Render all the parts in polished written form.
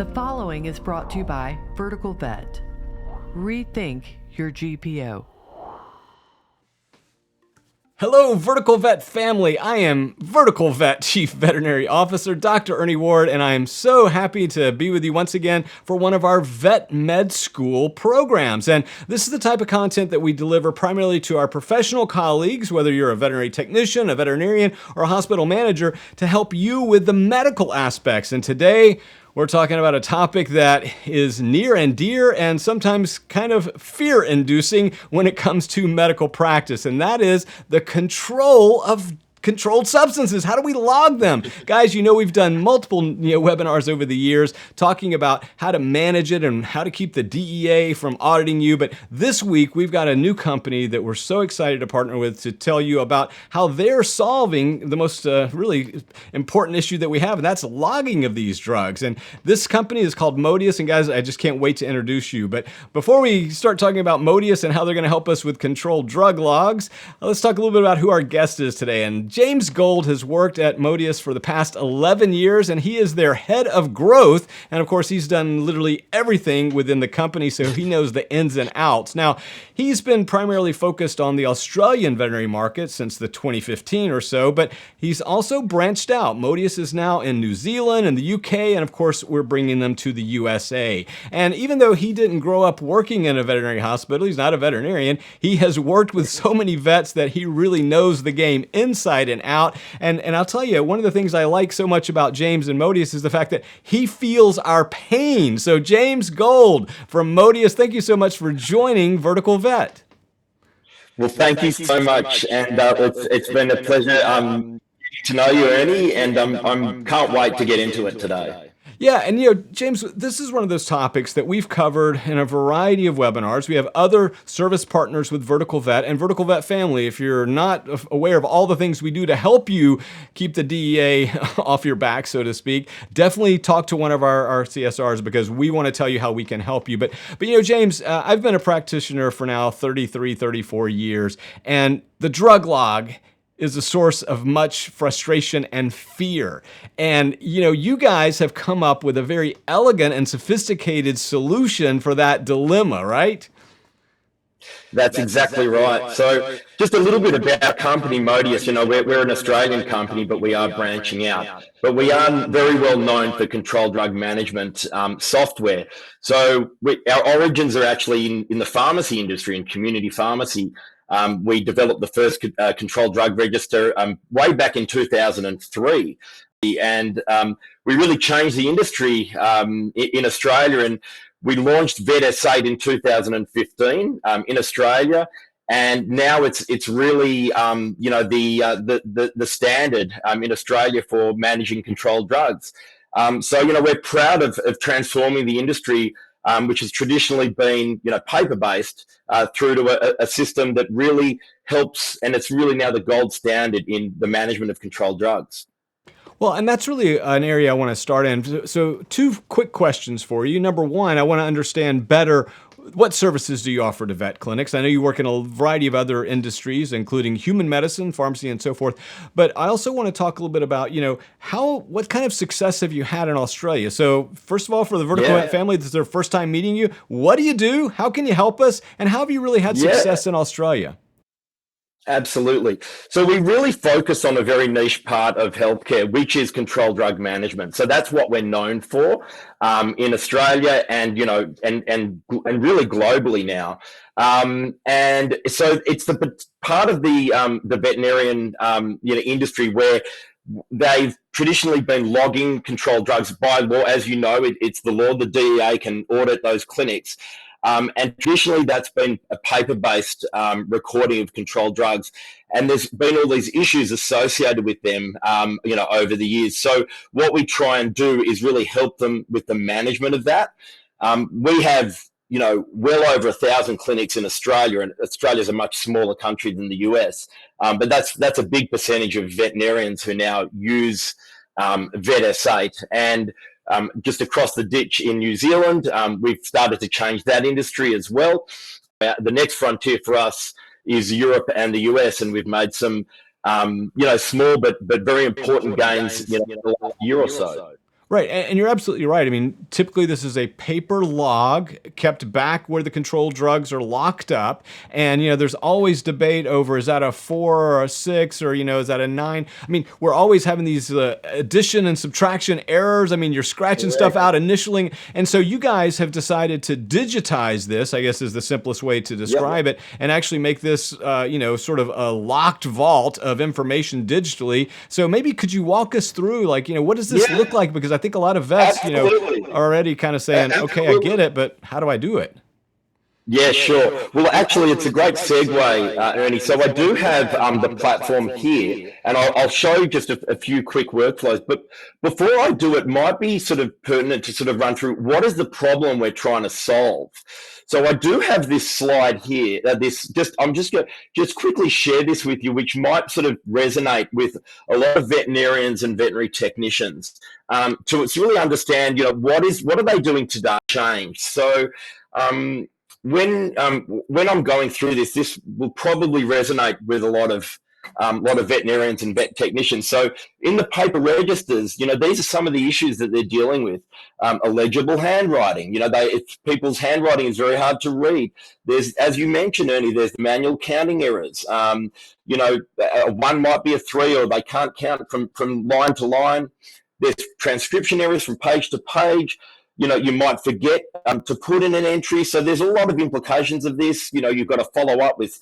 The following is brought to you by VerticalVet. Rethink your GPO. Hello, VerticalVet family. I am VerticalVet Chief Veterinary Officer, Dr. Ernie Ward, and I am so happy to be with you once again for one of our Vet Med School programs. And this is the type of content that we deliver primarily to our professional colleagues, whether you're a veterinary technician, a veterinarian, or a hospital manager, to help you with the medical aspects. And today, we're talking about a topic that is near and dear and sometimes kind of fear-inducing when it comes to medical practice, and that is the control of controlled substances. How do we log them? Guys, we've done multiple webinars over the years talking about how to manage it and how to keep the DEA from auditing you. But this week, we've got a new company that we're so excited to partner with to tell you about how they're solving the most really important issue that we have, and that's logging of these drugs. And this company is called Modeus, and guys, I just can't wait to introduce you. But before we start talking about Modeus and how they're going to help us with controlled drug logs, let's talk a little bit about who our guest is today. And James Gold has worked at Modeus for the past 11 years, and he is their head of growth. And of course, he's done literally everything within the company, so he knows the ins and outs. Now, he's been primarily focused on the Australian veterinary market since the 2015 or so, but he's also branched out. Modeus is now in New Zealand and the UK, and of course, we're bringing them to the USA. And even though he didn't grow up working in a veterinary hospital, he's not a veterinarian, he has worked with so many vets that he really knows the game inside and out. And I'll tell you, one of the things I like so much about James and Modeus is the fact that he feels our pain. So James Gold from Modeus, thank you so much for joining VerticalVet. Well, thank you so much, and it's been a pleasure to know you, Ernie, and I can't wait to get into it today. Yeah, and James, this is one of those topics that we've covered in a variety of webinars. We have other service partners with VerticalVet and VerticalVet family. If you're not aware of all the things we do to help you keep the DEA off your back, so to speak, definitely talk to one of our CSRs because we want to tell you how we can help you. But James, I've been a practitioner for now 33, 34 years, and the drug log is a source of much frustration and fear. And, you guys have come up with a very elegant and sophisticated solution for that dilemma, right? That's exactly right. So just a little bit about our company, Modeus. We're an Australian company, but we are branching out. But we are very well known for controlled drug management software. So our origins are actually in the pharmacy industry, in community pharmacy. We developed the first controlled drug register way back in 2003. And we really changed the industry in Australia. And we launched VetS8 in 2015 in Australia. And now it's really, the standard in Australia for managing controlled drugs. So we're proud of transforming the industry, which has traditionally been, paper-based, through to a system that really helps, and it's really now the gold standard in the management of controlled drugs. Well, and that's really an area I want to start in. So 2 quick questions for you. Number one, I want to understand better, what services do you offer to vet clinics? I know you work in a variety of other industries, including human medicine, pharmacy, and so forth. But I also want to talk a little bit about, what kind of success have you had in Australia? So first of all, for the VerticalVet family, this is their first time meeting you. What do you do? How can you help us? And how have you really had success in Australia? Absolutely. So we really focus on a very niche part of healthcare, which is controlled drug management. So that's what we're known for in Australia, and and really globally now. And so it's the part of the veterinarian industry where they've traditionally been logging controlled drugs by law. As you know, it's the law. The DEA can audit those clinics. And traditionally, that's been a paper-based recording of controlled drugs, and there's been all these issues associated with them, over the years. So what we try and do is really help them with the management of that. We have, well over 1,000 clinics in Australia, and Australia's a much smaller country than the US. But that's a big percentage of veterinarians who now use VetS8, and just across the ditch in New Zealand, we've started to change that industry as well. The next frontier for us is Europe and the US, and we've made some, small but very important gains in the last year or so. Right, and you're absolutely right. I mean, typically this is a paper log kept back where the controlled drugs are locked up, and there's always debate over, is that a 4 or a 6, or is that a 9? I mean, we're always having these addition and subtraction errors. I mean, you're scratching stuff out, initialing, and so you guys have decided to digitize this, I guess is the simplest way to describe it, and actually make this sort of a locked vault of information digitally. So maybe could you walk us through, like, what does this look like? Because I think a lot of vets, are already kind of saying, okay, I get it, but how do I do it? Yeah, sure. Well, actually, it's a great segue, Ernie. So I do have the platform here, and I'll show just a few quick workflows. But before I do, it might be sort of pertinent to sort of run through what is the problem we're trying to solve. So I do have this slide here. I'm just going to just quickly share this with you, which might sort of resonate with a lot of veterinarians and veterinary technicians to really understand, what are they doing today change. So when I'm going through this will probably resonate with a lot of veterinarians and vet technicians. So in the paper registers, these are some of the issues that they're dealing with. Illegible handwriting. People's handwriting is very hard to read. There's, as you mentioned, Ernie, there's manual counting errors. One might be a 3, or they can't count from line to line. There's transcription errors from page to page. You might forget to put in an entry. So there's a lot of implications of this. You've got to follow up with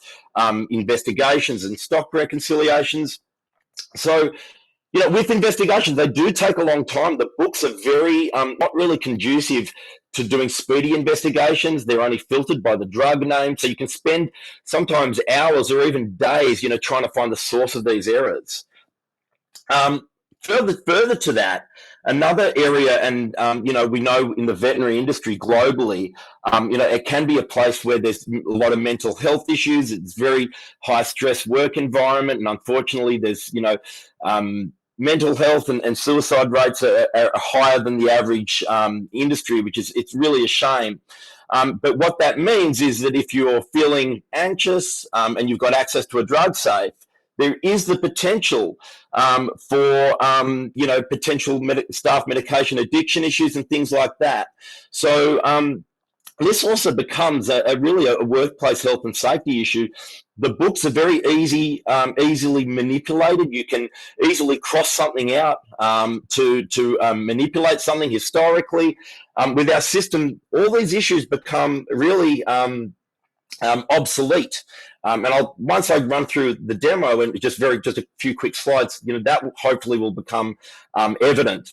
investigations and stock reconciliations. So, with investigations, they do take a long time. The books are very, not really conducive to doing speedy investigations. They're only filtered by the drug name. So you can spend sometimes hours or even days, trying to find the source of these errors. Further to that, another area, and we know in the veterinary industry globally, it can be a place where there's a lot of mental health issues. It's very high stress work environment, and unfortunately, there's mental health and suicide rates are higher than the average industry, it's really a shame. But what that means is that if you're feeling anxious and you've got access to a drug safe, there is the potential for potential staff medication addiction issues and things like that. So this also becomes really a workplace health and safety issue. The books are very easily manipulated. You can easily cross something out to manipulate something historically. With our system, all these issues become really obsolete. And once I run through the demo and just a few quick slides, that hopefully will become evident.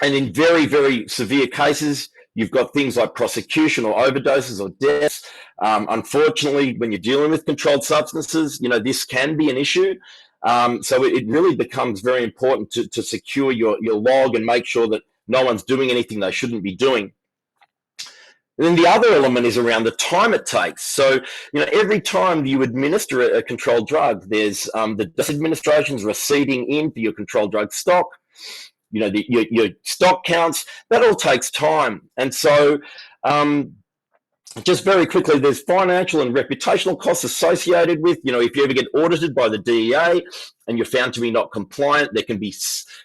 And in very, very severe cases, you've got things like prosecution or overdoses or deaths. Unfortunately, when you're dealing with controlled substances, this can be an issue. So it really becomes very important to secure your log and make sure that no one's doing anything they shouldn't be doing. And then the other element is around the time it takes. So, every time you administer a controlled drug, there's the dose administrations receipting in for your controlled drug stock, your stock counts, that all takes time. And so just very quickly, there's financial and reputational costs associated with, if you ever get audited by the DEA and you're found to be not compliant, there can be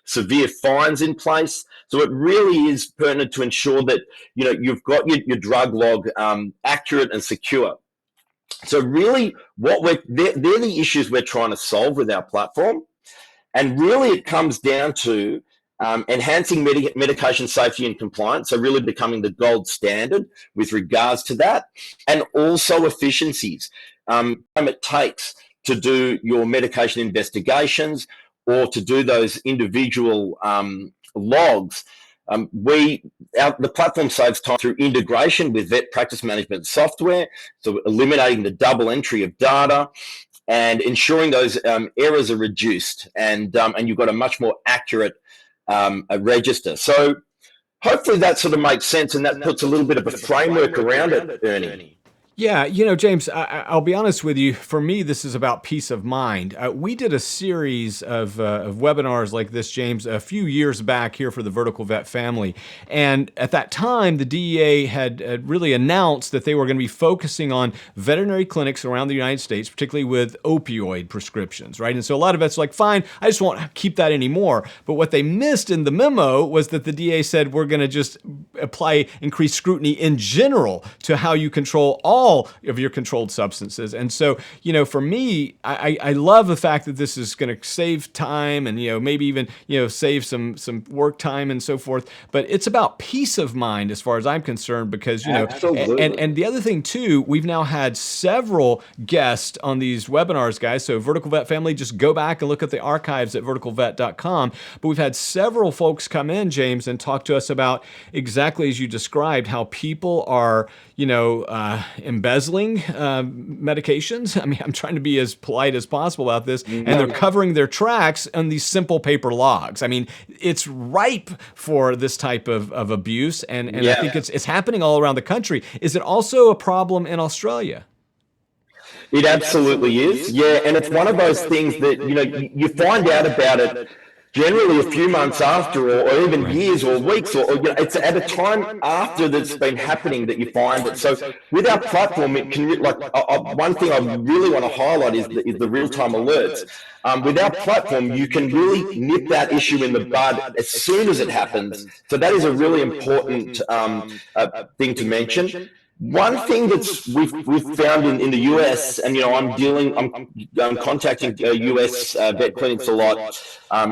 severe fines in place. So it really is pertinent to ensure that, you've got your drug log accurate and secure. So really they're the issues we're trying to solve with our platform. And really it comes down to enhancing medication safety and compliance, so really becoming the gold standard with regards to that, and also efficiencies. Time it takes to do your medication investigations or to do those individual logs. The platform saves time through integration with vet practice management software, so eliminating the double entry of data and ensuring those errors are reduced, and you've got a much more accurate a register. So hopefully that sort of makes sense, and that puts a little bit of a framework around it, Ernie. Yeah, James, I'll be honest with you. For me, this is about peace of mind. We did a series of webinars like this, James, a few years back here for the Vertical Vet family. And at that time, the DEA had really announced that they were going to be focusing on veterinary clinics around the United States, particularly with opioid prescriptions, right? And so a lot of vets are like, fine, I just won't keep that anymore. But what they missed in the memo was that the DEA said, we're going to just apply increased scrutiny in general to how you control all of your controlled substances. And so, for me, I love the fact that this is going to save time and, maybe even, save some work time and so forth. But it's about peace of mind as far as I'm concerned, because, Absolutely. and the other thing too, we've now had several guests on these webinars, guys. So Vertical Vet family, just go back and look at the archives at verticalvet.com. But we've had several folks come in, James, and talk to us about exactly as you described, how people are, embezzling medications. I mean, I'm trying to be as polite as possible about this, and they're covering their tracks on these simple paper logs. I mean, it's ripe for this type of abuse, and I think it's happening all around the country. Is it also a problem in Australia? It absolutely is. Yeah, and it's one of those things that, you find out about it generally a few months after, or even years or weeks, or it's at a time after that's been happening that you find it. So with our platform, it can, one thing I really want to highlight is the real-time alerts. With our platform, you can really nip that issue in the bud as soon as it happens. So that is a really important thing to mention. One thing that's we've found in the US, and I'm contacting US vet clinics a lot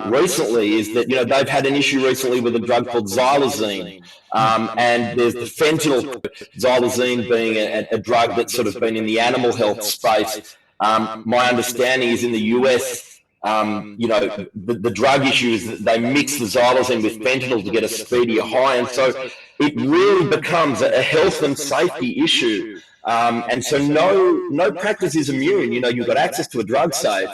recently, is that they've had an issue recently with a drug called xylazine, and there's the fentanyl, xylazine being a drug that's sort of been in the animal health space. My understanding is in the US, the drug issue is that they mix the xylazine with fentanyl to get a speedier high, and so it really becomes a health and safety issue. And so no practice is immune. You've got access to a drug safe,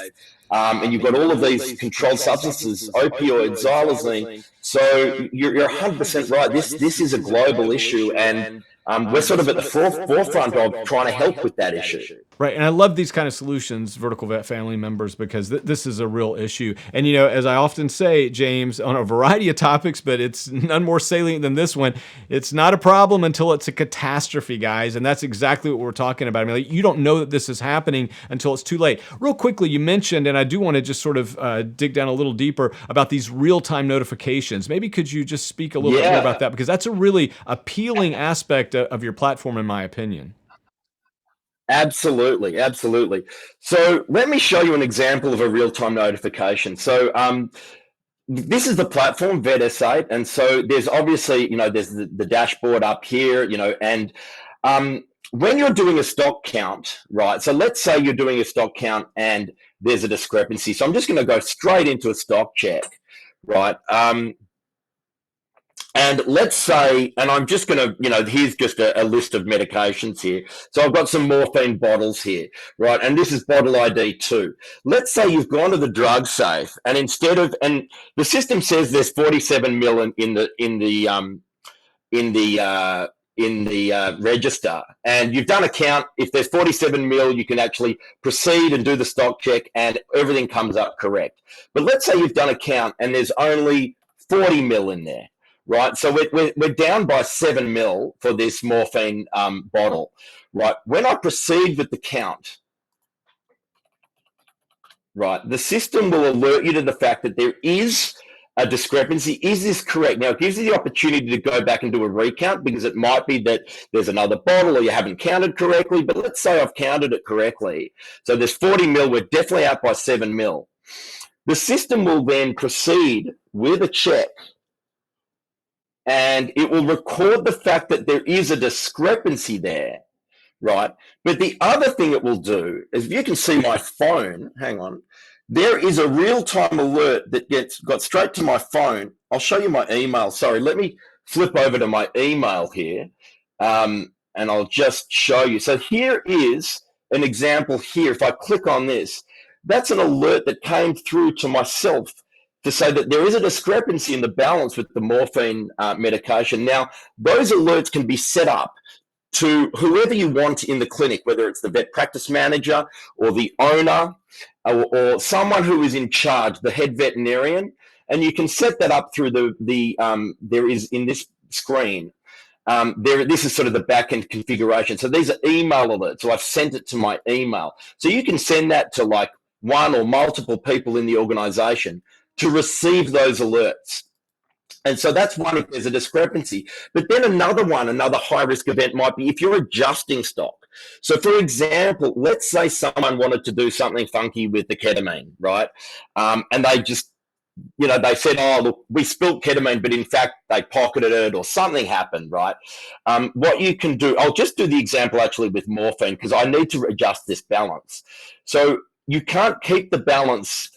and you've got all of these controlled substances, opioids, xylazine. So you're 100% right. This is a global issue, and we're sort of at the forefront of trying to help with that issue. Right, and I love these kind of solutions, Vertical Vet family members, because this is a real issue. And, as I often say, James, on a variety of topics, but it's none more salient than this one, it's not a problem until it's a catastrophe, guys, and that's exactly what we're talking about. I mean, you don't know that this is happening until it's too late. Real quickly, you mentioned, and I do want to just sort of dig down a little deeper about these real-time notifications. Maybe could you just speak a little bit more about that, because that's a really appealing aspect of your platform, in my opinion. Absolutely, absolutely. So let me show you an example of a real-time notification. So this is the platform, VetS8, and so there's obviously, there's the dashboard up here, and when you're doing a stock count, right? So let's say you're doing a stock count and there's a discrepancy. So I'm just going to go straight into a stock check, right? And let's say, and I'm just going to, here's just a list of medications here. So I've got some morphine bottles here, right? And this is bottle ID 2. Let's say you've gone to the drug safe, and and the system says there's 47 mil in the register, and you've done a count. If there's 47 mil, you can actually proceed and do the stock check, and everything comes up correct. But let's say you've done a count and there's only 40 mil in there. Right, so we're down by 7 mil for this morphine bottle. Right, when I proceed with the count, right, the system will alert you to the fact that there is a discrepancy. Is this correct? Now, it gives you the opportunity to go back and do a recount, because it might be that there's another bottle or you haven't counted correctly. But let's say I've counted it correctly. So there's 40 mil. We're definitely out by 7 mil. The system will then proceed with a check, and it will record the fact that there is a discrepancy there, right? But the other thing it will do is, if you can see my phone, hang on, there is a real-time alert that got straight to my phone. I'll show you my email. Sorry, let me flip over to my email here, and I'll just show you. So here is an example here. If I click on this, that's an alert that came through to myself to say that there is a discrepancy in the balance with the morphine medication. Now, those alerts can be set up to whoever you want in the clinic, whether it's the vet practice manager or the owner or someone who is in charge, the head veterinarian. And you can set that up through there is in this screen, this is sort of the back-end configuration. So these are email alerts. So I've sent it to my email. So you can send that to like one or multiple people in the organization to receive those alerts. And so that's one if there's a discrepancy. But then another high-risk event might be if you're adjusting stock. So for example, let's say someone wanted to do something funky with the ketamine, right? And they just, they said, oh, look, we spilt ketamine, but in fact, they pocketed it or something happened, right? What you can do, I'll just do the example actually with morphine because I need to adjust this balance. So you can't keep the balance.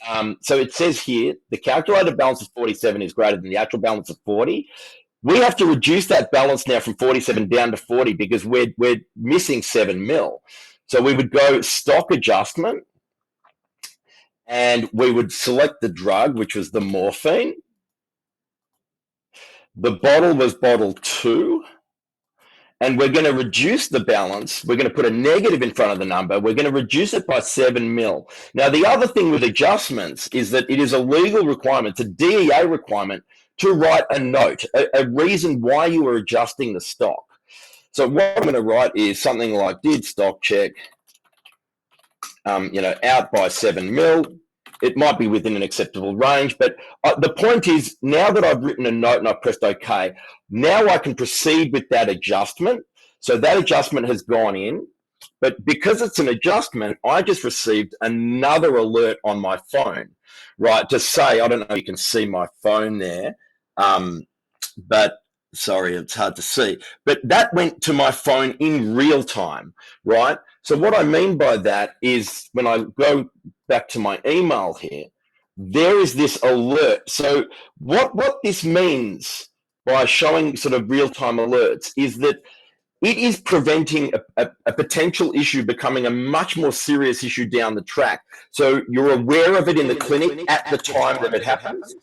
So it says here, the calculated balance of 47 is greater than the actual balance of 40. We have to reduce that balance now from 47 down to 40 because we're missing 7 mil. So we would go stock adjustment, and we would select the drug, which was the morphine. The bottle was bottle 2. And we're going to reduce the balance. We're going to put a negative in front of the number. We're going to reduce it by 7 mil. Now, the other thing with adjustments is that it is a legal requirement, it's a DEA requirement, to write a note, a reason why you are adjusting the stock. So what I'm going to write is something like, did stock check, out by 7 mil. It might be within an acceptable range, but the point is, now that I've written a note and I've pressed OK, now I can proceed with that adjustment. So that adjustment has gone in, but because it's an adjustment, I just received another alert on my phone, right? To say, I don't know if you can see my phone there, but sorry, it's hard to see, but that went to my phone in real time, right? So what I mean by that is when I go back to my email here, there is this alert. So what this means by showing sort of real-time alerts is that it is preventing a potential issue becoming a much more serious issue down the track. So you're aware of it in the clinic at the time that it happens.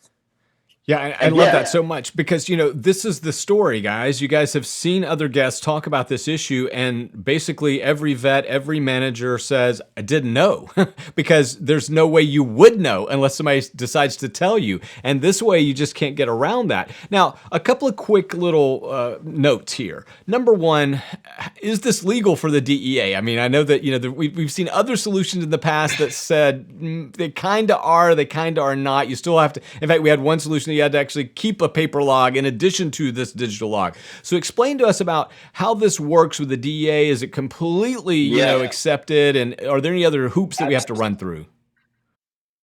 Yeah, I love that so much because, this is the story, guys. You guys have seen other guests talk about this issue, and basically every vet, every manager says, I didn't know, because there's no way you would know unless somebody decides to tell you. And this way, you just can't get around that. Now, a couple of quick little notes here. Number one, is this legal for the DEA? I mean, I know that, we've seen other solutions in the past that said they kind of are, they kind of are not. You still have to, in fact, we had one solution you had to actually keep a paper log in addition to this digital log. So explain to us about how this works with the DEA. Is it completely, accepted? And are there any other hoops that we have to run through?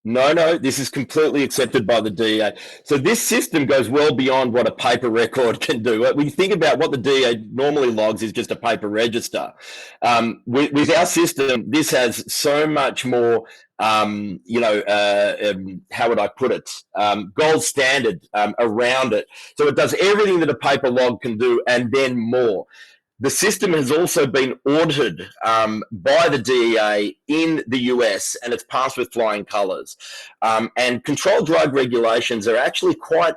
No, this is completely accepted by the DEA. So this system goes well beyond what a paper record can do. When you think about what the DEA normally logs is just a paper register. With our system, this has so much more, how would I put it? Gold standard around it. So it does everything that a paper log can do and then more. The system has also been audited by the DEA in the US, and it's passed with flying colors. And controlled drug regulations are actually quite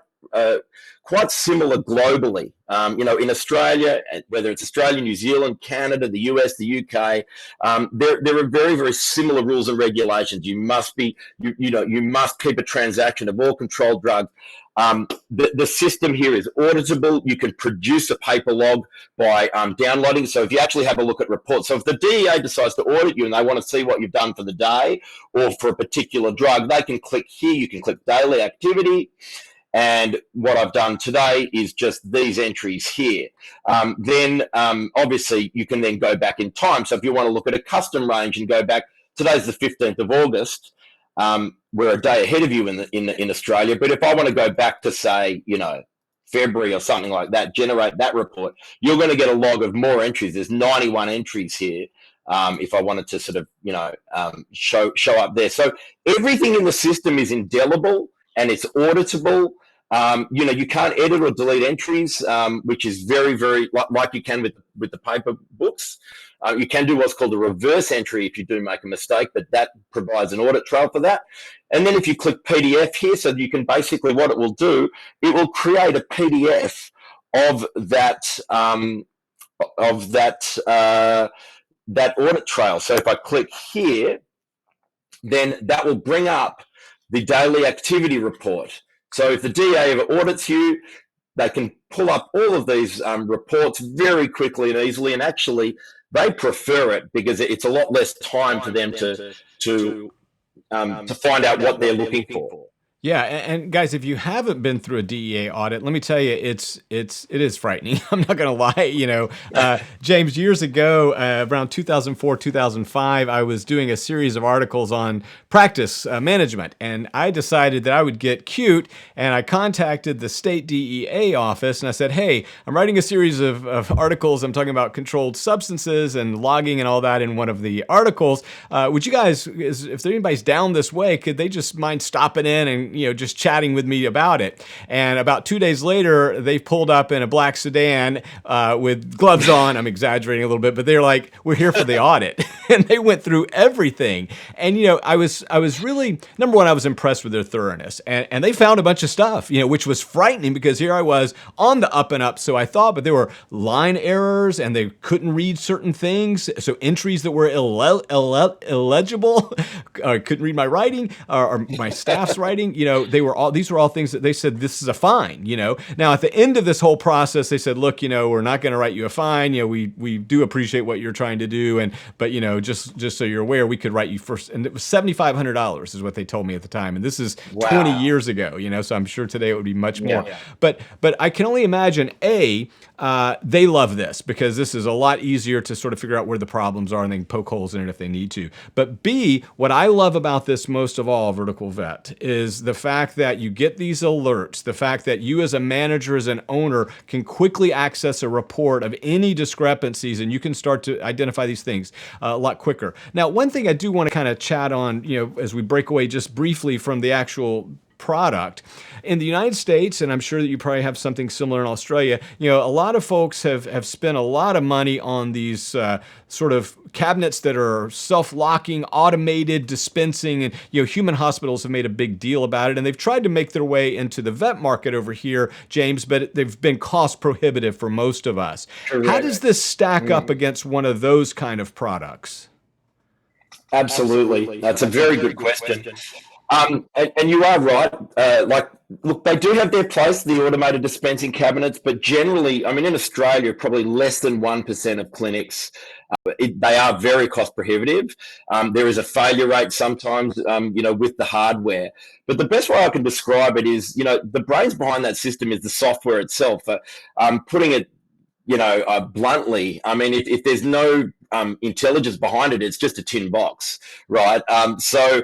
similar globally. In Australia, whether it's Australia, New Zealand, Canada, the US, the UK, there are very, very similar rules and regulations. You must keep a transaction of all controlled drugs. The system here is auditable. You can produce a paper log by downloading. So if you actually have a look at reports, so if the DEA decides to audit you and they want to see what you've done for the day or for a particular drug, they can click here. You can click daily activity. And what I've done today is just these entries here. Then obviously you can then go back in time. So if you want to look at a custom range and go back, today's the 15th of August. We're a day ahead of you in Australia. But if I want to go back to, say, February or something like that, generate that report, you're going to get a log of more entries. There's 91 entries here. If I wanted to sort of, show up there. So everything in the system is indelible and it's auditable. You can't edit or delete entries, which is very, very like you can with the paper books. You can do what's called a reverse entry if you do make a mistake, but that provides an audit trail for that. And then if you click PDF here, so you can basically, what it will do, it will create a PDF of that of that audit trail. So if I click here, then that will bring up the daily activity report. So if the DA ever audits you, they can pull up all of these reports very quickly and easily. And actually, they prefer it because it's a lot less time for them to find out what they're looking for. Yeah, and guys, if you haven't been through a DEA audit, let me tell you, it is frightening. I'm not going to lie. James, years ago, around 2004, 2005, I was doing a series of articles on practice management, and I decided that I would get cute, and I contacted the state DEA office, and I said, hey, I'm writing a series of articles. I'm talking about controlled substances and logging and all that in one of the articles. Would you guys, if anybody's down this way, could they just mind stopping in and just chatting with me about it? And about 2 days later, they pulled up in a black sedan with gloves on. I'm exaggerating a little bit, but they're like, we're here for the audit. And they went through everything. And, I was really, number one, I was impressed with their thoroughness. And they found a bunch of stuff, which was frightening because here I was on the up and up. So I thought, but there were line errors and they couldn't read certain things. So entries that were illegible, I couldn't read my writing or my staff's writing. These were all things that they said, this is a fine, Now, at the end of this whole process, they said, look, we're not going to write you a fine. We do appreciate what you're trying to do. But just so you're aware, we could write you first. And it was $7,500 is what they told me at the time. And this is 20 years ago, so I'm sure today it would be much more. Yeah. But I can only imagine, they love this because this is a lot easier to sort of figure out where the problems are and they can poke holes in it if they need to. But B, what I love about this most of all, Vertical Vet, is the fact that you get these alerts, the fact that you as a manager, as an owner, can quickly access a report of any discrepancies and you can start to identify these things a lot quicker. Now, one thing I do want to kind of chat on, as we break away just briefly from the actual product. In the United States, and I'm sure that you probably have something similar in Australia, a lot of folks have spent a lot of money on these sort of cabinets that are self-locking, automated dispensing, and human hospitals have made a big deal about it, and they've tried to make their way into the vet market over here, James, but they've been cost prohibitive for most of us. Correct. How does this stack up against one of those kind of products? Absolutely. That's a very good question. And you are right. Look, they do have their place, the automated dispensing cabinets, but generally, in Australia, probably less than 1% of clinics, they are very cost prohibitive. There is a failure rate sometimes, with the hardware. But the best way I can describe it is, the brains behind that system is the software itself. Putting it, bluntly, if there's no intelligence behind it, it's just a tin box, right? So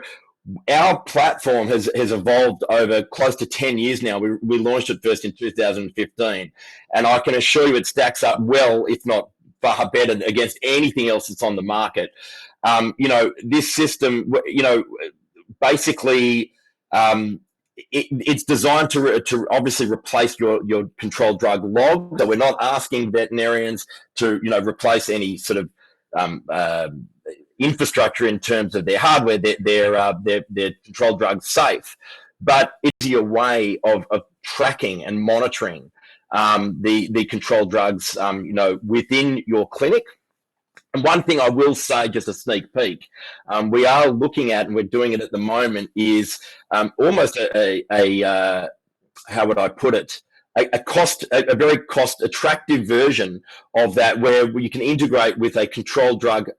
our platform has evolved over close to 10 years now. We launched it first in 2015, and I can assure you it stacks up well, if not far better, against anything else that's on the market. This system, basically, it's designed to obviously replace your controlled drug log. So we're not asking veterinarians to replace any sort of infrastructure in terms of their hardware, their controlled drugs safe, but it's your way of tracking and monitoring the controlled drugs, within your clinic. And one thing I will say, just a sneak peek, we are looking at, and we're doing it at the moment, is almost a how would I put it? A very cost attractive version of that, where you can integrate with a controlled drug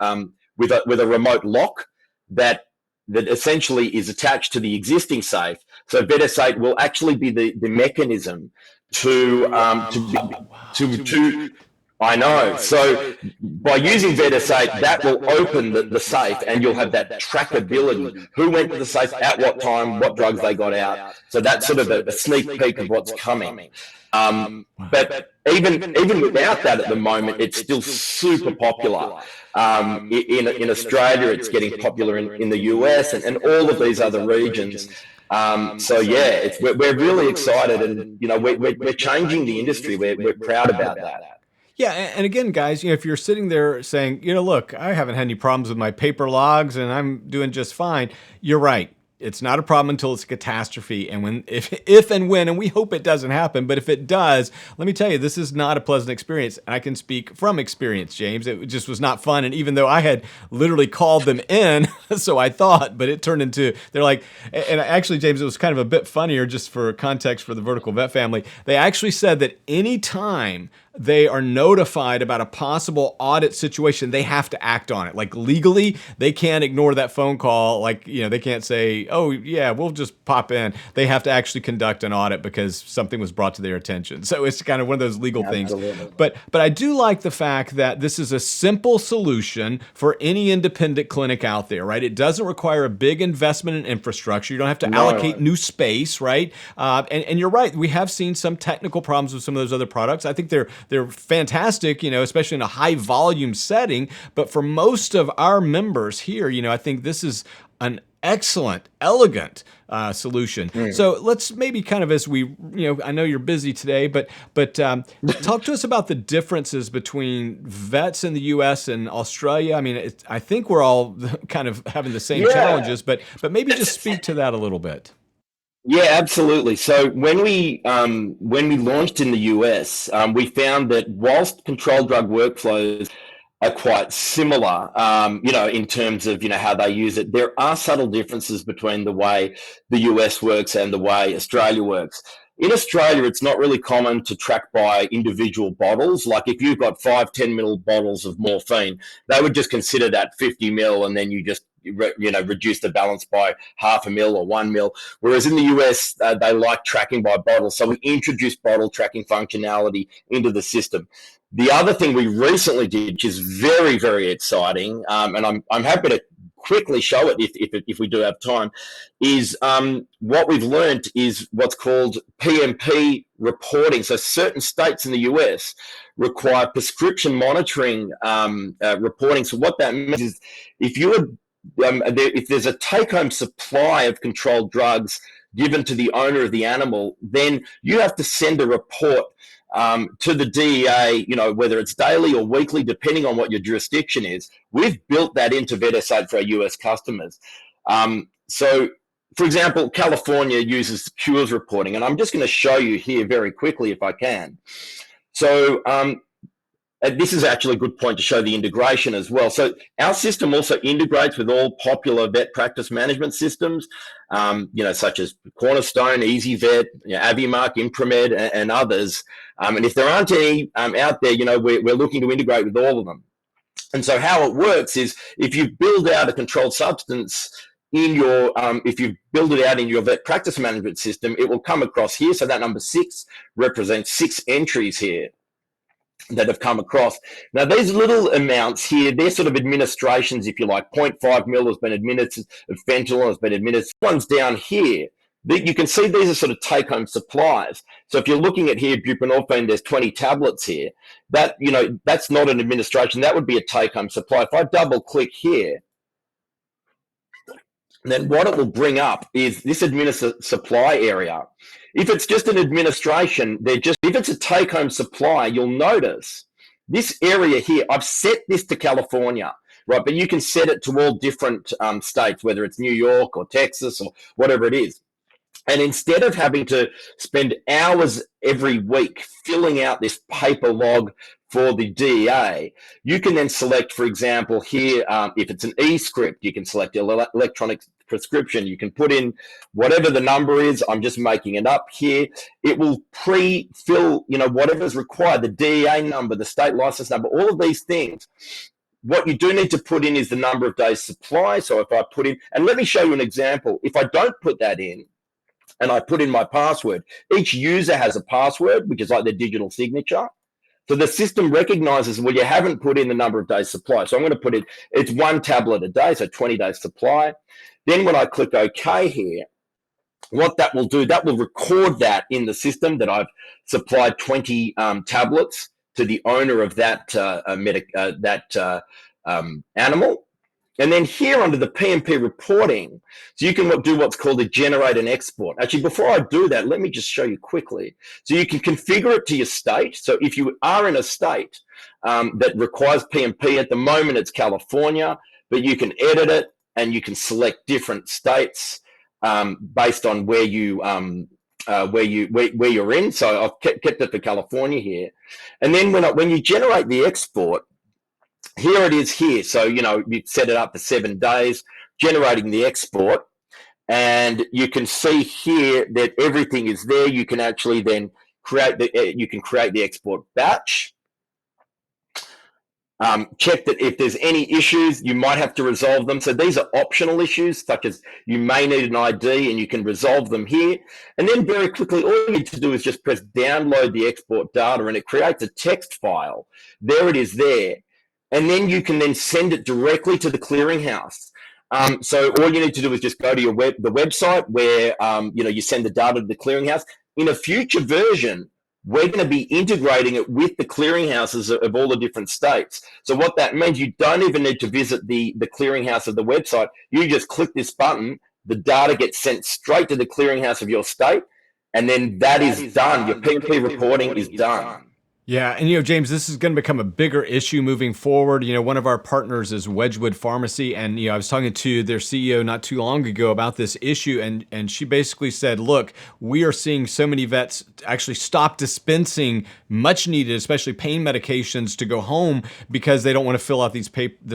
with a remote lock that essentially is attached to the existing safe. So VerticalVet will actually be the mechanism to I know. So by using VerticalVet, that will open the safe, and you'll have that trackability. Who went to the safe at what time, what drugs they got out. So that's sort of a sneak peek of what's coming. But even without that at the moment, it's still super popular. In Australia, it's getting popular in the US and all of these other regions. So yeah, we're really excited, and we're changing the industry. We're proud about that. Yeah, and again, guys, if you're sitting there saying, look, I haven't had any problems with my paper logs and I'm doing just fine, you're right. it's not a problem until it's a catastrophe. And if and when, and we hope it doesn't happen, but if it does, let me tell you, this is not a pleasant experience. And I can speak from experience, James. It just was not fun. And even though I had literally called them in, so I thought, but it turned into, they're like, and actually, James, it was kind of a bit funnier just for context for the Vertical Vet family. They actually said that anytime they are notified about a possible audit situation, they have to act on it. Like legally, they can't ignore that phone call. Like, they can't say, oh yeah, we'll just pop in. They have to actually conduct an audit because something was brought to their attention. So it's kind of one of those legal things. But I do like the fact that this is a simple solution for any independent clinic out there, right? It doesn't require a big investment in infrastructure. You don't have to allocate new space, right? And you're right. We have seen some technical problems with some of those other products. I think they're fantastic, especially in a high volume setting. But for most of our members here, I think this is an excellent, elegant solution. So let's maybe kind of, as we, I know you're busy today, but talk to us about the differences between vets in the U.S. and Australia. I mean, I think we're all kind of having the same challenges, but maybe just speak to that a little bit. Yeah, absolutely. So when we launched in the US, we found that whilst controlled drug workflows are quite similar, in terms of how they use it, there are subtle differences between the way the US works and the way Australia works. In Australia, it's not really common to track by individual bottles. Like if you've got 5-10 ml bottles of morphine, they would just consider that 50 ml, and then you just reduce the balance by 0.5 ml or 1 ml. Whereas in the US, they like tracking by bottles. So we introduced bottle tracking functionality into the system. The other thing we recently did, which is very, very exciting, and I'm happy to quickly show it if we do have time, is what we've learned is what's called PMP reporting. So certain states in the US require prescription monitoring reporting. So what that means is if there's a take-home supply of controlled drugs given to the owner of the animal, then you have to send a report to the DEA, whether it's daily or weekly, depending on what your jurisdiction is. We've built that into VetS8 for our US customers. So, for example, California uses Cures reporting, and I'm just going to show you here very quickly if I can. So this is actually a good point to show the integration as well. So our system also integrates with all popular vet practice management systems, such as Cornerstone, EasyVet, Avimark, Impromed, and others. And if there aren't any out there, we're looking to integrate with all of them. And so how it works is if you build out a controlled substance in your, if you build it out in your vet practice management system, it will come across here. So that number 6 represents 6 entries here that have come across. Now, these little amounts here, they're sort of administrations, if you like. 0.5 ml has been administered, fentanyl has been administered. One's down here. You can see these are sort of take-home supplies. So if you're looking at here, buprenorphine, there's 20 tablets here. That, that's not an administration. That would be a take-home supply. If I double-click here, then what it will bring up is this administer supply area. If it's just an administration, if it's a take-home supply, you'll notice this area here, I've set this to California, right? But you can set it to all different states, whether it's New York or Texas or whatever it is. And instead of having to spend hours every week filling out this paper log for the DEA, you can then select, for example, here, if it's an e-script, you can select electronic prescription. You can put in whatever the number is. I'm just making it up here. It will pre-fill, whatever's required, the DEA number, the state license number, all of these things. What you do need to put in is the number of days supply. So if I put in, and let me show you an example. If I don't put that in, and I put in my password, each user has a password, which is like their digital signature. So the system recognizes, well, you haven't put in the number of days supply. So I'm going to put it's 1 tablet a day, so 20 days supply. Then when I click OK here, what that will do, that will record that in the system that I've supplied 20 tablets to the owner of that animal. And then here under the PMP reporting, so you can do what's called a generate and export. Actually, before I do that, let me just show you quickly. So you can configure it to your state. So if you are in a state that requires PMP, at the moment it's California, but you can edit it and you can select different states. based on where you're in. So I've kept it for California here. And then when you generate the export, here it is here. So, you set it up for 7 days, generating the export. And you can see here that everything is there. You can actually then create the export batch. Check that if there's any issues, you might have to resolve them. So these are optional issues, such as you may need an ID and you can resolve them here. And then very quickly, all you need to do is just press download the export data and it creates a text file. There it is there. And then you can then send it directly to the clearinghouse. So all you need to do is just go to the website where you send the data to the clearinghouse. In a future version, we're going to be integrating it with the clearinghouses of all the different states. So what that means, you don't even need to visit the clearinghouse of the website. You just click this button, the data gets sent straight to the clearinghouse of your state, and then that is done. Your P&P reporting is done. Yeah, and James, this is going to become a bigger issue moving forward. One of our partners is Wedgwood Pharmacy, and I was talking to their CEO not too long ago about this issue, and she basically said, "Look, we are seeing so many vets actually stop dispensing much needed, especially pain medications, to go home because they don't want to fill out this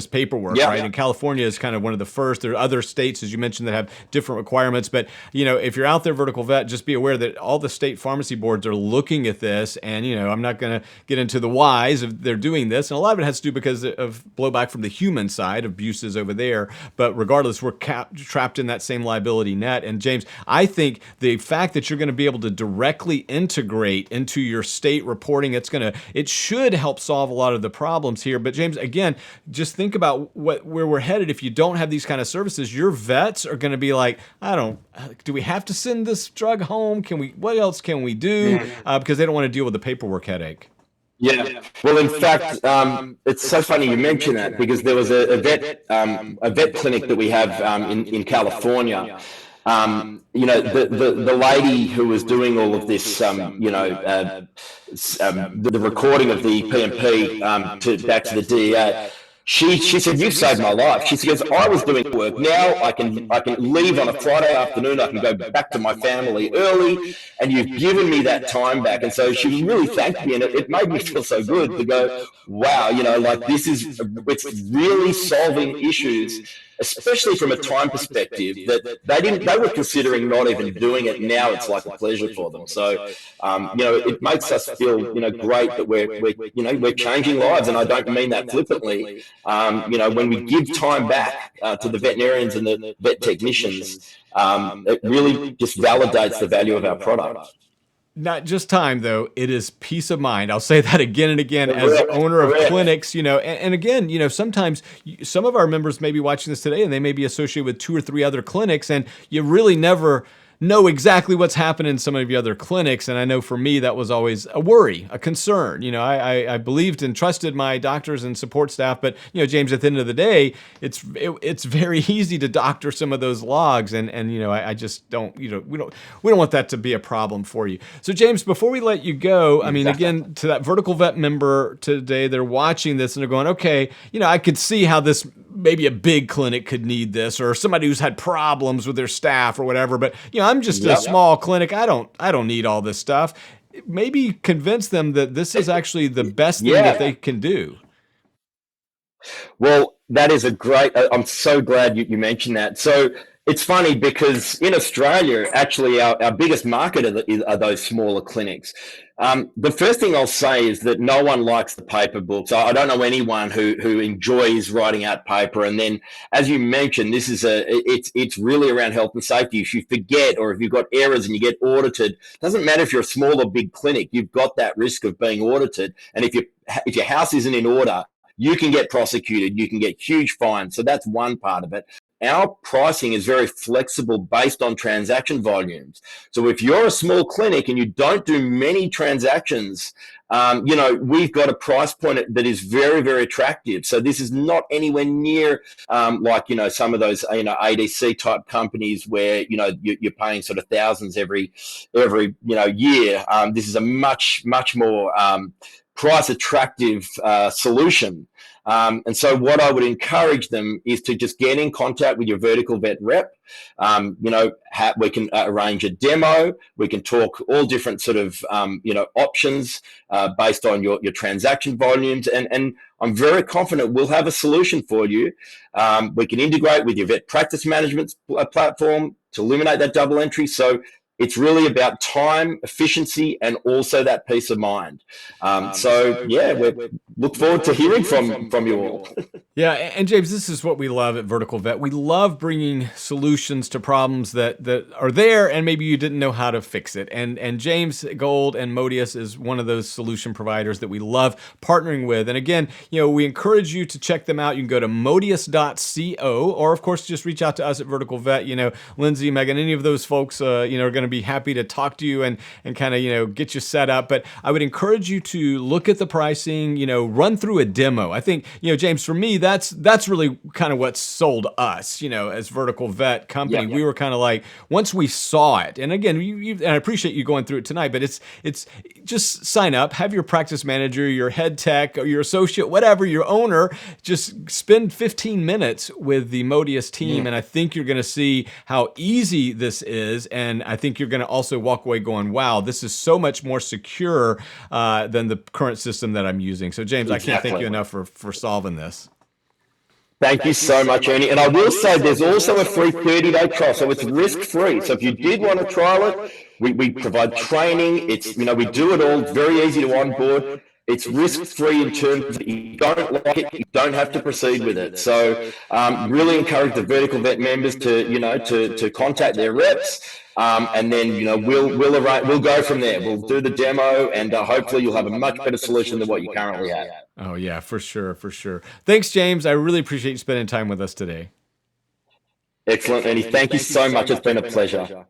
paperwork." Yeah. Right? And California is kind of one of the first. There are other states, as you mentioned, that have different requirements. But if you're out there, Vertical Vet, just be aware that all the state pharmacy boards are looking at this, and I'm not going to get into the whys of they're doing this, and a lot of it has to do because of blowback from the human side, abuses over there. But regardless, we're trapped in that same liability net. And James, I think the fact that you're going to be able to directly integrate into your state reporting, it should help solve a lot of the problems here. But James, again, just think about where we're headed. If you don't have these kind of services, your vets are going to be like, do we have to send this drug home? What else can we do? Because they don't want to deal with the paperwork headache. Yeah. Well, in fact, it's so funny you mention that, because there was a vet clinic that we have in California. The lady who was doing all of this, the recording of the P&P back to the DEA. She said, "You've saved my life." She says, "I was doing work. Now I can leave on a Friday afternoon. I can go back to my family early, and you've given me that time back." And so she really thanked me, and it made me feel so good to go, wow, it's really solving issues, especially from a time perspective, that they were considering not even doing it. Now it's like a pleasure for them. So, it makes us feel, great that we're changing lives. And I don't mean that flippantly. When we give time back to the veterinarians and the vet technicians, it really just validates the value of our product. Not just time, though. It is peace of mind. I'll say that again and again as the owner of clinics, and again, sometimes some of our members may be watching this today and they may be associated with 2 or 3 other clinics, and you really never know exactly what's happening in some of the other clinics. And I know for me, that was always a worry, a concern. I believed and trusted my doctors and support staff, but James, at the end of the day, it's very easy to doctor some of those logs, and I just don't, we don't want that to be a problem for you. So James, before we let you go, I mean, again, to that Vertical Vet member today, they're watching this and they're going, okay, I could see how this, maybe a big clinic could need this, or somebody who's had problems with their staff or whatever, but I'm just a small clinic. I don't need all this stuff. Maybe convince them that this is actually the best thing that they can do. Well, that is I'm so glad you mentioned that. So it's funny because in Australia, actually, our biggest market are those smaller clinics. The first thing I'll say is that no one likes the paper books. I don't know anyone who enjoys writing out paper. And then, as you mentioned, this is it's really around health and safety. If you forget, or if you've got errors and you get audited, doesn't matter if you're a small or big clinic, you've got that risk of being audited. And if your house isn't in order, you can get prosecuted. You can get huge fines. So that's one part of it. Our pricing is very flexible based on transaction volumes. So if you're a small clinic and you don't do many transactions, we've got a price point that is very, very attractive. So this is not anywhere near like some of those ADC type companies where you're paying sort of thousands every year. This is a much more price attractive solution. And so what I would encourage them is to just get in contact with your VerticalVet rep. We can arrange a demo. We can talk all different sort of, options based on your transaction volumes. And I'm very confident we'll have a solution for you. We can integrate with your vet practice management platform to eliminate that double entry. So it's really about time, efficiency, and also that peace of mind. We look forward to hearing from you all. Yeah, and James, this is what we love at VerticalVet. We love bringing solutions to problems that are there and maybe you didn't know how to fix it. And James Gold and Modeus is one of those solution providers that we love partnering with. And again, we encourage you to check them out. You can go to modeus.co, or of course, just reach out to us at VerticalVet. Lindsay, Megan, any of those folks, are going to be happy to talk to you and kind of, get you set up. But I would encourage you to look at the pricing, run through a demo. I think, James, for me, that's really kind of what sold us, as VerticalVet company. We were kind of like, once we saw it, and again, and I appreciate you going through it tonight, but it's just sign up, have your practice manager, your head tech, or your associate, whatever, your owner, just spend 15 minutes with the Modeus team. And I think you're going to see how easy this is. And I think you're going to also walk away going, wow, this is so much more secure than the current system that I'm using. So James, I can't thank you enough for solving this. Thank you so much, Ernie. And I will say there's also a free 30-day trial, so it's risk-free. So if you did want to trial it, we provide training. It's, we do it all, very easy to onboard. It's risk-free in terms that you don't like it, you don't have to proceed with it. So really encourage the VerticalVet members to contact their reps. And then, we'll go from there. We'll do the demo and hopefully you'll have a much better solution than what you currently have. Oh yeah, for sure. Thanks, James. I really appreciate you spending time with us today. Excellent, Ernie. Thank you so much. It's been a pleasure.